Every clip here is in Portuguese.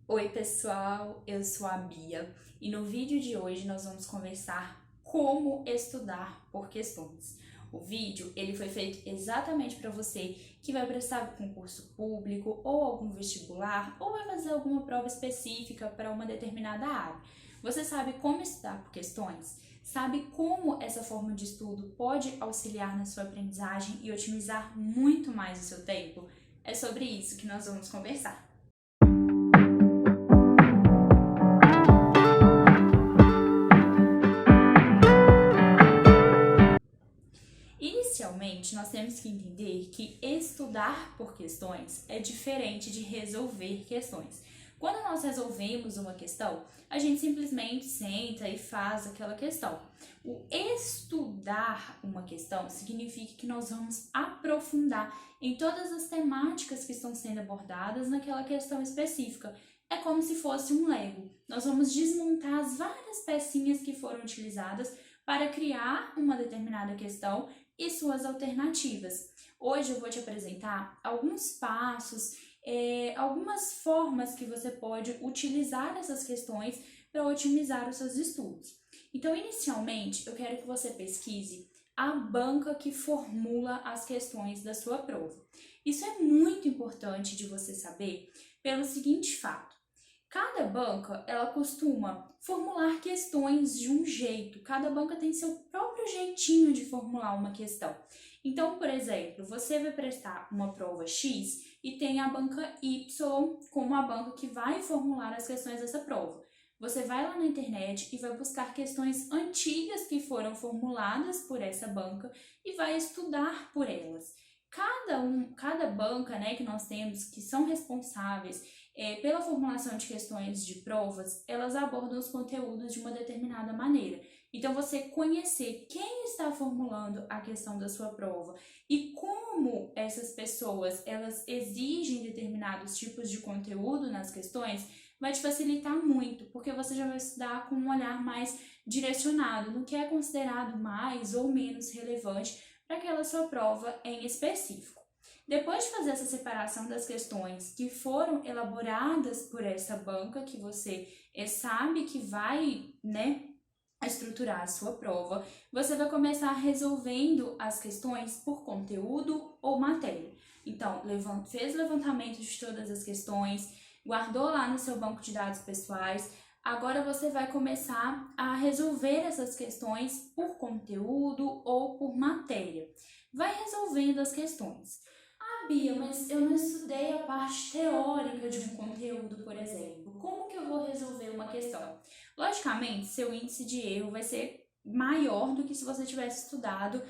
Oi pessoal, eu sou a Bia e no vídeo de hoje nós vamos conversar como estudar por questões. O vídeo ele foi feito exatamente para você que vai prestar concurso público ou algum vestibular ou vai fazer alguma prova específica para uma determinada área. Você sabe como estudar por questões? Sabe como essa forma de estudo pode auxiliar na sua aprendizagem e otimizar muito mais o seu tempo? É sobre isso que nós vamos conversar. Inicialmente, nós temos que entender que estudar por questões é diferente de resolver questões. Quando nós resolvemos uma questão, a gente simplesmente senta e faz aquela questão. O estudar uma questão significa que nós vamos aprofundar em todas as temáticas que estão sendo abordadas naquela questão específica. É como se fosse um Lego. Nós vamos desmontar as várias pecinhas que foram utilizadas para criar uma determinada questão e suas alternativas. Hoje eu vou te apresentar alguns passos, algumas formas que você pode utilizar essas questões para otimizar os seus estudos. Então, inicialmente, eu quero que você pesquise a banca que formula as questões da sua prova. Isso é muito importante de você saber pelo seguinte fato. Cada banca, ela costuma formular questões de um jeito. Cada banca tem seu próprio jeitinho de formular uma questão. Então, por exemplo, você vai prestar uma prova X e tem a banca Y como a banca que vai formular as questões dessa prova. Você vai lá na internet e vai buscar questões antigas que foram formuladas por essa banca e vai estudar por elas. Cada banca, né, que nós temos que são responsáveis pela formulação de questões de provas, elas abordam os conteúdos de uma determinada maneira. Então, você conhecer quem está formulando a questão da sua prova e como essas pessoas elas exigem determinados tipos de conteúdo nas questões, vai te facilitar muito, porque você já vai estudar com um olhar mais direcionado no que é considerado mais ou menos relevante para aquela sua prova em específico. Depois de fazer essa separação das questões que foram elaboradas por essa banca que você sabe que vai, estruturar a sua prova, você vai começar resolvendo as questões por conteúdo ou matéria. Então, fez o levantamento de todas as questões, guardou lá no seu banco de dados pessoais. Agora você vai começar a resolver essas questões por conteúdo ou por matéria. Vai resolvendo as questões. Ah, Bia, mas eu não estudei a parte teórica de um conteúdo, por exemplo. Como que eu vou resolver uma questão? Logicamente, seu índice de erro vai ser maior do que se você tivesse estudado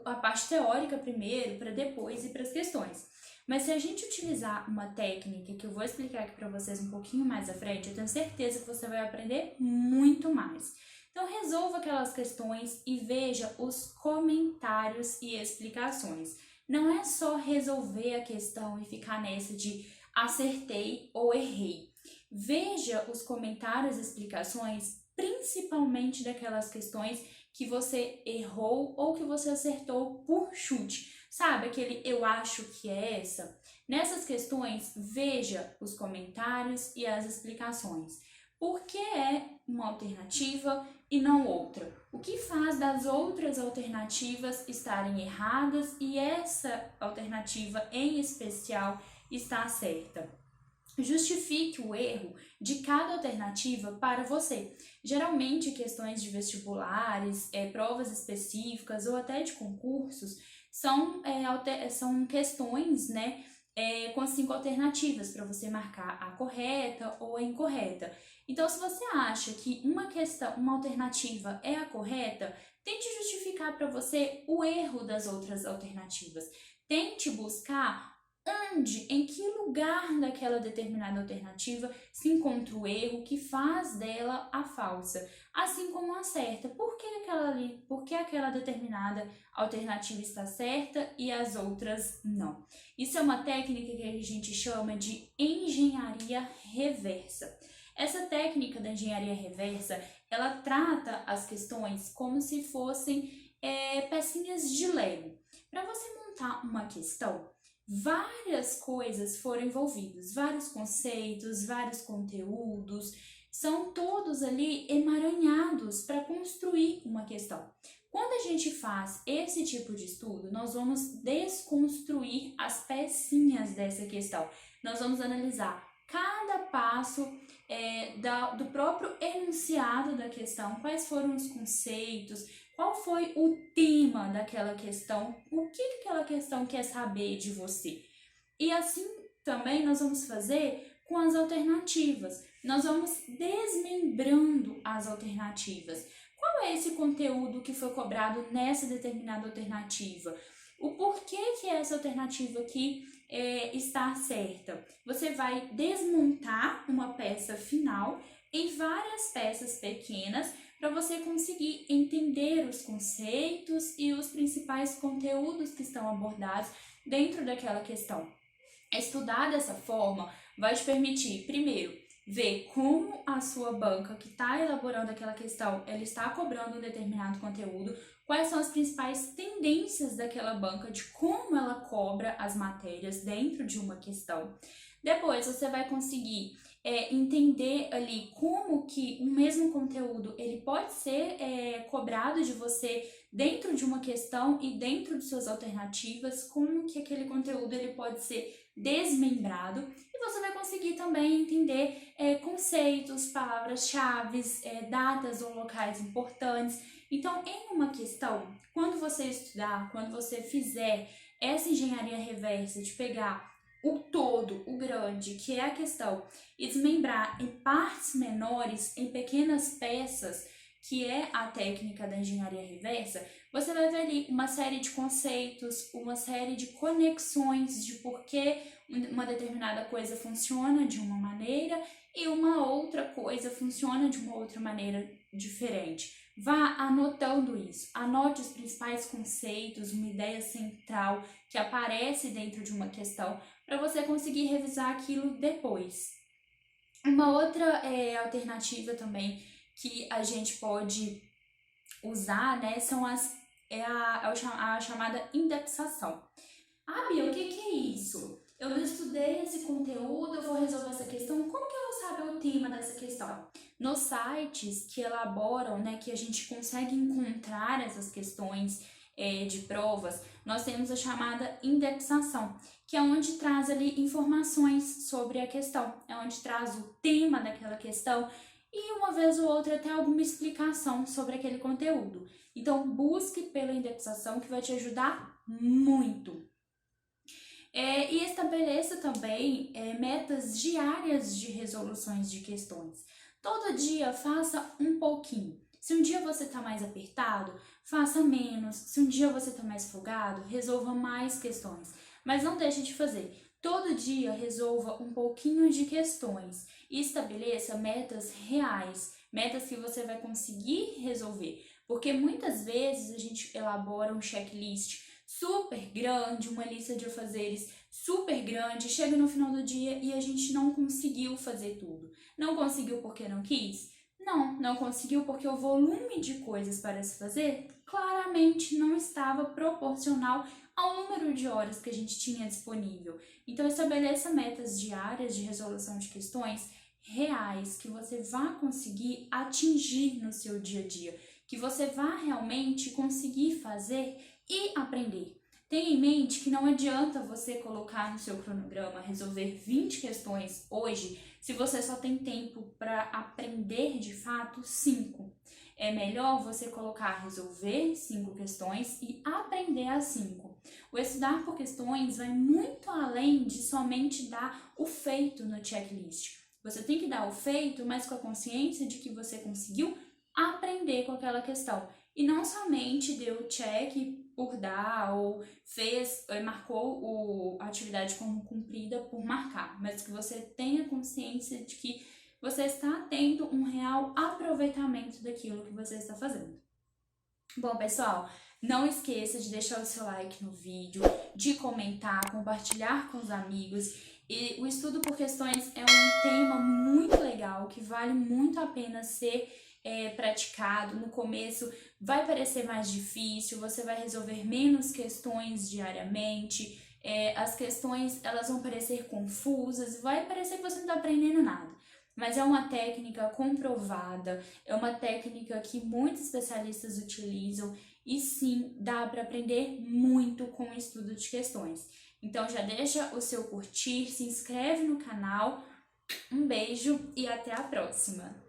a parte teórica primeiro, para depois ir para as questões. Mas se a gente utilizar uma técnica que eu vou explicar aqui para vocês um pouquinho mais à frente, eu tenho certeza que você vai aprender muito mais. Então, resolva aquelas questões e veja os comentários e explicações. Não é só resolver a questão e ficar nessa de acertei ou errei. Veja os comentários e explicações, principalmente daquelas questões que você errou ou que você acertou por chute. Sabe aquele eu acho que é essa? Nessas questões, veja os comentários e as explicações. Por que é uma alternativa e não outra? O que faz das outras alternativas estarem erradas e essa alternativa em especial está certa? Justifique o erro de cada alternativa para você. Geralmente, questões de vestibulares, provas específicas ou até de concursos são questões, com 5 alternativas para você marcar a correta ou a incorreta. Então, se você acha que uma alternativa é a correta, tente justificar para você o erro das outras alternativas. Tente buscar em que lugar daquela determinada alternativa se encontra o erro que faz dela a falsa, assim como a certa. Por que aquela determinada alternativa está certa e as outras não? Isso é uma técnica que a gente chama de engenharia reversa. Essa técnica da engenharia reversa, ela trata as questões como se fossem pecinhas de Lego. Para você montar uma questão, várias coisas foram envolvidas, vários conceitos, vários conteúdos, são todos ali emaranhados para construir uma questão. Quando a gente faz esse tipo de estudo, nós vamos desconstruir as pecinhas dessa questão. Nós vamos analisar cada passo do próprio enunciado da questão, quais foram os conceitos, qual foi o tema daquela questão, o que aquela questão quer saber de você. E assim também nós vamos fazer com as alternativas. Nós vamos desmembrando as alternativas. Qual é esse conteúdo que foi cobrado nessa determinada alternativa? O porquê que essa alternativa aqui está certa? Você vai desmontar uma peça final em várias peças pequenas para você conseguir entender os conceitos e os principais conteúdos que estão abordados dentro daquela questão. Estudar dessa forma vai te permitir, primeiro, ver como a sua banca que está elaborando aquela questão, ela está cobrando um determinado conteúdo, quais são as principais tendências daquela banca, de como ela cobra as matérias dentro de uma questão. Depois você vai conseguir entender ali como que um mesmo conteúdo ele pode ser cobrado de você dentro de uma questão e dentro de suas alternativas, como que aquele conteúdo ele pode ser desmembrado, e você vai conseguir também entender conceitos, palavras-chave, datas ou locais importantes. Então, em uma questão, quando você estudar, quando você fizer essa engenharia reversa de pegar o todo, o grande, que é a questão, e desmembrar em partes menores, em pequenas peças, que é a técnica da engenharia reversa, você vai ver ali uma série de conceitos, uma série de conexões de por que uma determinada coisa funciona de uma maneira e uma outra coisa funciona de uma outra maneira diferente. Vá anotando isso, anote os principais conceitos, uma ideia central que aparece dentro de uma questão para você conseguir revisar aquilo depois. Uma outra alternativa também que a gente pode usar, né, são a chamada indexação. Ah, Bia, o que é isso? Eu não estudei esse conteúdo, eu vou resolver essa questão. Como que eu vou saber o tema dessa questão? Nos sites que elaboram, né, que a gente consegue encontrar essas questões de provas, nós temos a chamada indexação, que é onde traz ali informações sobre a questão, é onde traz o tema daquela questão e uma vez ou outra até alguma explicação sobre aquele conteúdo. Então, busque pela indexação, que vai te ajudar muito. E estabeleça também metas diárias de resoluções de questões. Todo dia faça um pouquinho. Se um dia você está mais apertado, faça menos. Se um dia você está mais folgado, resolva mais questões. Mas não deixe de fazer. Todo dia resolva um pouquinho de questões e estabeleça metas reais, metas que você vai conseguir resolver. Porque muitas vezes a gente elabora um checklist super grande, uma lista de afazeres super grande, chega no final do dia e a gente não conseguiu fazer tudo. Não conseguiu porque não quis? Não conseguiu porque o volume de coisas para se fazer claramente não estava proporcional ao número de horas que a gente tinha disponível. Então, estabeleça metas diárias de resolução de questões reais que você vá conseguir atingir no seu dia a dia, que você vá realmente conseguir fazer e aprender. Tenha em mente que não adianta você colocar no seu cronograma resolver 20 questões hoje se você só tem tempo para aprender de fato 5. É melhor você colocar resolver 5 questões e aprender as 5. O estudar por questões vai muito além de somente dar o feito no checklist. Você tem que dar o feito, mas com a consciência de que você conseguiu aprender com aquela questão. E não somente deu check por dar ou marcou a atividade como cumprida por marcar, mas que você tenha consciência de que você está tendo um real aproveitamento daquilo que você está fazendo. Bom, pessoal, não esqueça de deixar o seu like no vídeo, de comentar, compartilhar com os amigos. E o estudo por questões é um tema muito legal, que vale muito a pena ser praticado. No começo vai parecer mais difícil, você vai resolver menos questões diariamente, as questões elas vão parecer confusas, vai parecer que você não está aprendendo nada. Mas é uma técnica comprovada, é uma técnica que muitos especialistas utilizam e sim, dá para aprender muito com o estudo de questões. Então já deixa o seu curtir, se inscreve no canal, um beijo e até a próxima!